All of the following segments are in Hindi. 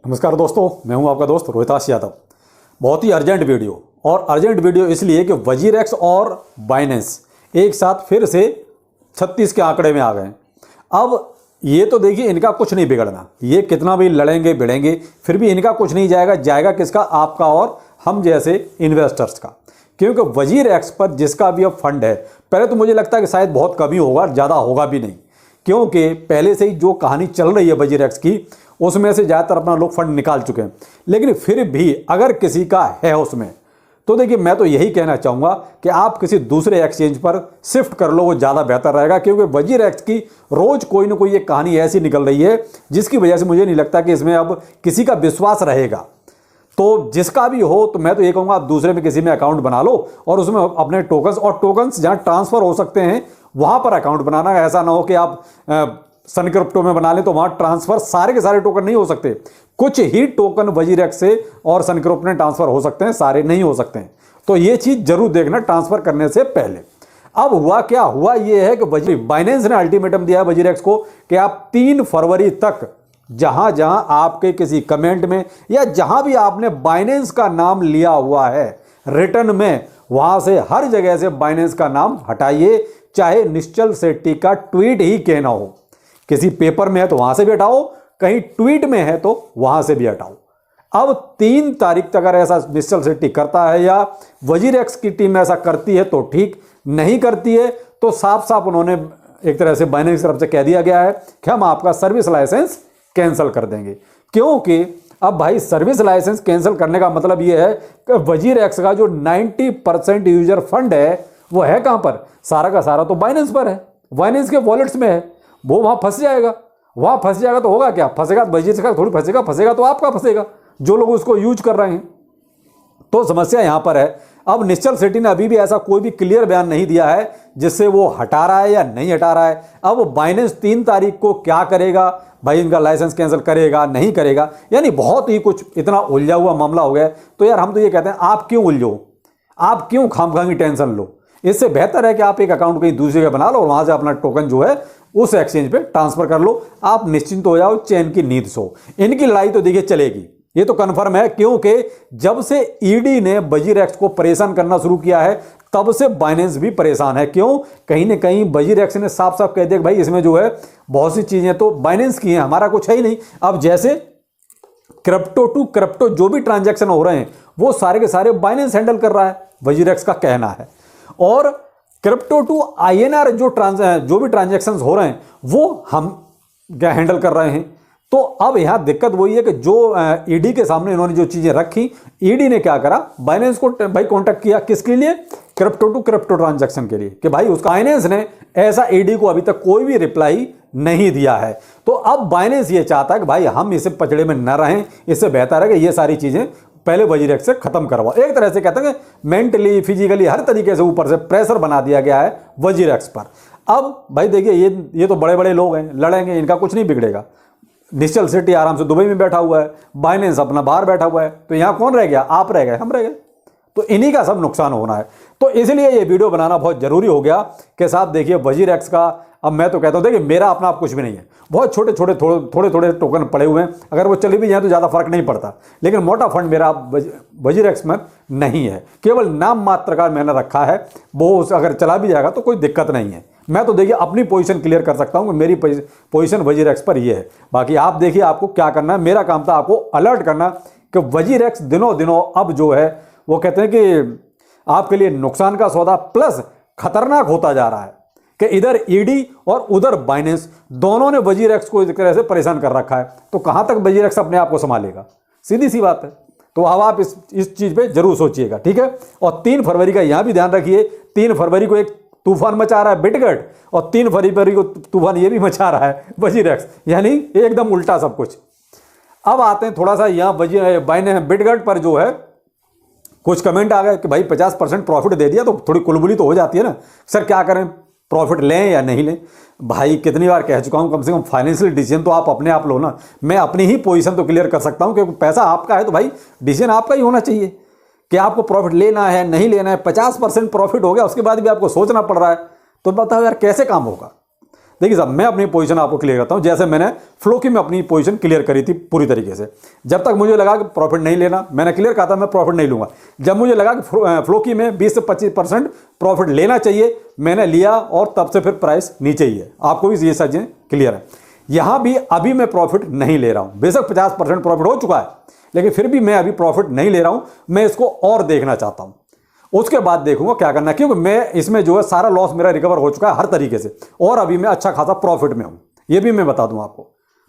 नमस्कार दोस्तों, मैं हूं आपका दोस्त रोहिताश यादव। बहुत ही अर्जेंट वीडियो, और अर्जेंट वीडियो इसलिए कि वजीरेक्स और बाइनेंस एक साथ फिर से 36 के आंकड़े में आ गए। अब ये तो देखिए, इनका कुछ नहीं बिगड़ना, ये कितना भी लड़ेंगे भिड़ेंगे फिर भी इनका कुछ नहीं जाएगा। जाएगा किसका? आपका और हम जैसे इन्वेस्टर्स का। क्योंकि वजीरेक्स पर जिसका भी अब फंड है, पहले तो मुझे लगता है कि शायद बहुत कम ही होगा, ज़्यादा होगा भी नहीं, क्योंकि पहले से ही जो कहानी चल रही है वजीरेक्स की, उसमें से ज़्यादातर अपना लोग फंड निकाल चुके हैं। लेकिन फिर भी अगर किसी का है उसमें, तो देखिए मैं तो यही कहना चाहूँगा कि आप किसी दूसरे एक्सचेंज पर शिफ्ट कर लो, वो ज़्यादा बेहतर रहेगा। क्योंकि वजीरेक्स की रोज़ कोई ना कोई एक कहानी ऐसी निकल रही है जिसकी वजह से मुझे नहीं लगता कि इसमें अब किसी का विश्वास रहेगा। तो जिसका भी हो, तो मैं तो ये कहूँगा आप दूसरे में किसी में अकाउंट बना लो और उसमें अपने टोकन्स जहाँ ट्रांसफ़र हो सकते हैं वहाँ पर अकाउंट बनाना। ऐसा ना हो कि आप सन क्रिप्टो में बना लें तो वहाँ ट्रांसफ़र सारे के सारे टोकन नहीं हो सकते। कुछ ही टोकन वजीरेक्स से और सन क्रिप्टो में ट्रांसफ़र हो सकते हैं, सारे नहीं हो सकते हैं। तो ये चीज़ जरूर देखना ट्रांसफ़र करने से पहले। अब हुआ क्या हुआ, ये है कि बाइनेंस ने अल्टीमेटम दिया है वजीरेक्स को कि आप 3 फरवरी तक जहां जहां आपके किसी कमेंट में या जहां भी आपने बाइनेंस का नाम लिया हुआ है रिटर्न में, वहां से हर जगह से बाइनेंस का नाम हटाइए। चाहे निश्चल शेट्टी का ट्वीट ही कहना हो, किसी पेपर में है तो वहां से भी हटाओ, कहीं ट्वीट में है तो वहां से भी हटाओ। अब 3 तारीख तक अगर ऐसा निश्चल शेट्टी करता है या वजीरेक्स की टीम ऐसा करती है तो ठीक, नहीं करती है तो साफ साफ उन्होंने एक तरह से बाइनेंस की तरफ से कह दिया गया है कि हम आपका सर्विस लाइसेंस कैंसिल कर देंगे। क्योंकि अब भाई सर्विस लाइसेंस कैंसिल करने का मतलब यह है कि वजीरेक्स का जो 90% यूजर फंड है वो है कहां पर? सारा का सारा तो बाइनेंस पर है, बाइनेंस के वॉलेट्स में है। वो वहां फंस जाएगा, वहां फंस जाएगा तो होगा क्या? फंसेगा वजीरेक्स का थोड़ी फंसेगा, फंसेगा तो आपका फंसेगा, जो लोग उसको यूज कर रहे हैं। तो समस्या यहां पर है। अब निश्चल शेट्टी ने अभी भी ऐसा कोई भी क्लियर बयान नहीं दिया है जिससे वो हटा रहा है या नहीं हटा रहा है। अब बाइनेंस 3 तारीख को क्या करेगा, भाई इनका लाइसेंस कैंसिल करेगा नहीं करेगा, यानी बहुत ही कुछ इतना उलझा हुआ मामला हो गया है। तो यार हम तो ये कहते हैं, आप क्यों उलझो, आप क्यों खामखा की टेंशन लो? इससे बेहतर है कि आप एक अकाउंट कहीं दूसरी जगह बना लो और वहां से अपना टोकन जो है उस एक्सचेंज पे ट्रांसफर कर लो। आप निश्चिंत हो जाओ, चैन की नींद सो। इनकी लड़ाई तो देखिए चलेगी, ये तो कन्फर्म है। क्योंकि जब से ईडी ने वजीरेक्स को परेशान करना शुरू किया है तब से बाइनेंस भी परेशान है। क्यों? कहीं ना कहीं वजीरेक्स ने साफ साफ कह दिया कि भाई इसमें जो है बहुत सी चीजें तो बाइनेंस की हैं, हमारा कुछ है ही नहीं। अब जैसे क्रिप्टो टू क्रिप्टो जो भी ट्रांजैक्शन हो रहे हैं वो सारे के सारे बाइनेंस हैंडल कर रहा है, वजीरेक्स का कहना है। और क्रिप्टो टू आईएनआर जो भी ट्रांजैक्शंस हो रहे हैं वो हम हैंडल कर रहे हैं। तो अब यहां दिक्कत वही है कि जो ईडी के सामने इन्होंने जो चीजें रखी, ईडी ने क्या करा, बाइनेंस को भाई कांटेक्ट किया, किसके लिए? क्रिप्टो टू क्रिप्टो ट्रांजैक्शन के लिए, कि भाई उसका बाइनेंस ने ऐसा ईडी को अभी तक कोई भी रिप्लाई नहीं दिया है। तो अब बाइनेंस ये चाहता है कि भाई हम इसे पचड़े में न रहें, इससे बेहतर है कि ये सारी चीजें पहले वजीरेक्स से खत्म करवाओ। एक तरह से कहते हैं कि मेंटली फिजिकली हर तरीके से ऊपर से प्रेशर बना दिया गया है वजीरेक्स पर। अब भाई देखिए, ये तो बड़े बड़े लोग हैं, लड़ेंगे, इनका कुछ नहीं बिगड़ेगा। निश्चल शेट्टी आराम से दुबई में बैठा हुआ है, बाइनेंस अपना बाहर बैठा हुआ है, तो यहां कौन रह गया? आप रह गए, हम रह गए। तो इन्हीं का सब नुकसान होना है। तो इसलिए ये वीडियो बनाना बहुत जरूरी हो गया कि साहब देखिए वजीरेक्स का, अब मैं तो कहता हूं देखिए मेरा अपना आप कुछ भी नहीं है, बहुत छोटे छोटे थोड़े टोकन पड़े हुए हैं, अगर वो चले भी जाए तो ज़्यादा फर्क नहीं पड़ता। लेकिन मोटा फंड मेरा वजीरेक्स में नहीं है, केवल नाम मात्र का मैंने रखा है। वो अगर चला भी जाएगा तो कोई दिक्कत नहीं है। मैं तो देखिए अपनी पोजीशन क्लियर कर सकता हूं कि मेरी पोजीशन वजीरेक्स पर ये है। बाकी आप देखिए आपको क्या करना है। मेरा काम था आपको अलर्ट करना कि वजीरेक्स दिनों दिनों अब जो है वो कहते हैं कि आपके लिए नुकसान का सौदा प्लस खतरनाक होता जा रहा है कि इधर ईडी और उधर बाइनेंस दोनों ने वजीरेक्स को इस तरह से परेशान कर रखा है। तो कहां तक वजीरेक्स अपने आप को संभालेगा? सीधी सी बात है। तो अब आप इस चीज पे जरूर सोचिएगा, ठीक है। और 3 फरवरी का यहां भी ध्यान रखिए, 3 फरवरी को एक तूफान मचा रहा है बिटगेट और 3 फरवरी को तूफान ये भी मचा रहा है वजीरेक्स, यानी एकदम उल्टा सब कुछ। अब आते हैं थोड़ा सा यहाँ बिटगेट पर जो है कुछ कमेंट आ गए कि भाई 50% प्रॉफिट दे दिया, तो थोड़ी कुलबुली तो हो जाती है ना, सर क्या करें, प्रॉफिट लें या नहीं लें। भाई कितनी बार कह चुका हूं, कम से कम फाइनेंशियल डिसीजन तो आप अपने आप लो ना। मैं अपनी ही पोजीशन तो क्लियर कर सकता हूं, क्योंकि पैसा आपका है तो भाई डिसीजन आपका ही होना चाहिए कि आपको प्रॉफिट लेना है नहीं लेना है। 50% प्रॉफिट हो गया, उसके बाद भी आपको सोचना पड़ रहा है, तो बताओ यार कैसे काम होगा। देखिए साहब, मैं अपनी पोजीशन आपको क्लियर करता हूं। जैसे मैंने फ्लोकी में अपनी पोजीशन क्लियर करी थी पूरी तरीके से। जब तक मुझे लगा कि प्रॉफिट नहीं लेना, मैंने क्लियर कहा था मैं प्रॉफिट नहीं लूंगा। जब मुझे लगा कि फ्लोकी में 20 से 25% प्रॉफिट लेना चाहिए, मैंने लिया और तब से फिर प्राइस नीचे ही है। आपको भी ये चीजें क्लियर है। यहां भी अभी मैं प्रॉफिट नहीं ले रहा हूं। बेशक 50% प्रॉफिट हो चुका है, लेकिन फिर भी मैं अभी प्रॉफिट नहीं ले रहा हूं। मैं इसको और देखना चाहता हूं, उसके बाद देखूंगा क्या करना है, क्योंकि मैं इसमें जो है सारा लॉस मेरा रिकवर हो चुका है हर तरीके से, और अभी मैं अच्छा खासा प्रॉफिट में हूं। ये भी मैं बता दूं आपको,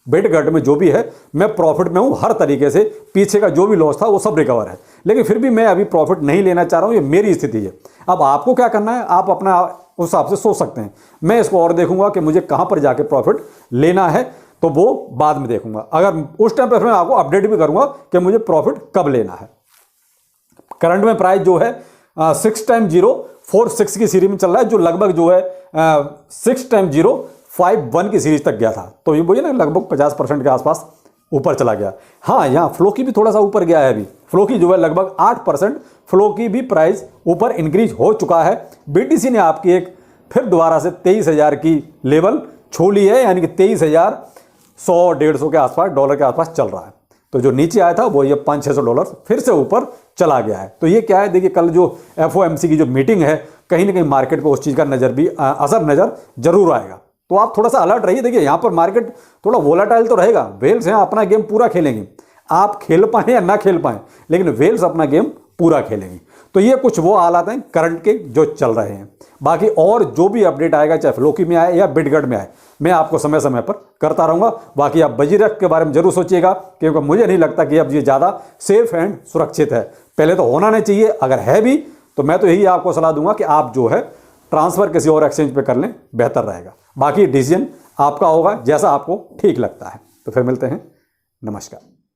बिटगट में जो भी है मैं प्रॉफिट में हूं हर तरीके से। पीछे का जो भी लॉस था वो सब रिकवर है, लेकिन फिर भी मैं अभी प्रॉफिट नहीं लेना चाह रहा हूं। ये मेरी स्थिति है। अब आपको क्या करना है, आप अपना उस हिसाब से सोच सकते हैं। मैं इसको और देखूंगा कि मुझे कहां पर जाके प्रॉफिट लेना है, तो वो बाद में देखूंगा। अगर उस टाइम पर मैं आपको अपडेट भी करूंगा कि मुझे प्रॉफिट कब लेना है। करंट में प्राइस जो है 6 टाइम 046 की सीरीज में चल रहा है, जो लगभग जो है 6 टाइम 051 की सीरीज तक गया था। तो ये बोलिए ना, लगभग 50% के आसपास ऊपर चला गया। हाँ, यहाँ फ्लो की भी थोड़ा सा ऊपर गया है। अभी फ्लो की जो है लगभग 8% फ्लो की भी प्राइस ऊपर इंक्रीज हो चुका है। बीटीसी ने आपकी एक फिर दोबारा से 23,000 की लेवल छू ली है, यानी कि 23,100-150 के आसपास डॉलर के आसपास चल रहा है। तो जो नीचे आया था वो ये $500-600 फिर से ऊपर चला गया है। तो ये क्या है, देखिए कल जो FOMC की जो मीटिंग है, कहीं ना कहीं मार्केट पे उस चीज़ का असर नज़र जरूर आएगा। तो आप थोड़ा सा अलर्ट रहिए। देखिए यहाँ पर मार्केट थोड़ा वोलाटाइल तो रहेगा। वेल्स हैं अपना गेम पूरा खेलेंगे, आप खेल पाएँ या ना खेल पाएँ, लेकिन वेल्स अपना गेम पूरा खेलेंगी। तो ये कुछ वो हालात हैं करंट के जो चल रहे हैं। बाकी और जो भी अपडेट आएगा, चाहे फ्लोकी में आए या बिटगट में आए, मैं आपको समय समय पर करता रहूँगा। बाकी आप वजीरेक्स के बारे में जरूर सोचिएगा, क्योंकि मुझे नहीं लगता कि अब ये ज़्यादा सेफ एंड सुरक्षित है। पहले तो होना नहीं चाहिए, अगर है भी तो मैं तो यही आपको सलाह दूंगा कि आप जो है ट्रांसफ़र किसी और एक्सचेंज पे कर लें, बेहतर रहेगा। बाकी डिसीजन आपका होगा, जैसा आपको ठीक लगता है। तो फिर मिलते हैं, नमस्कार।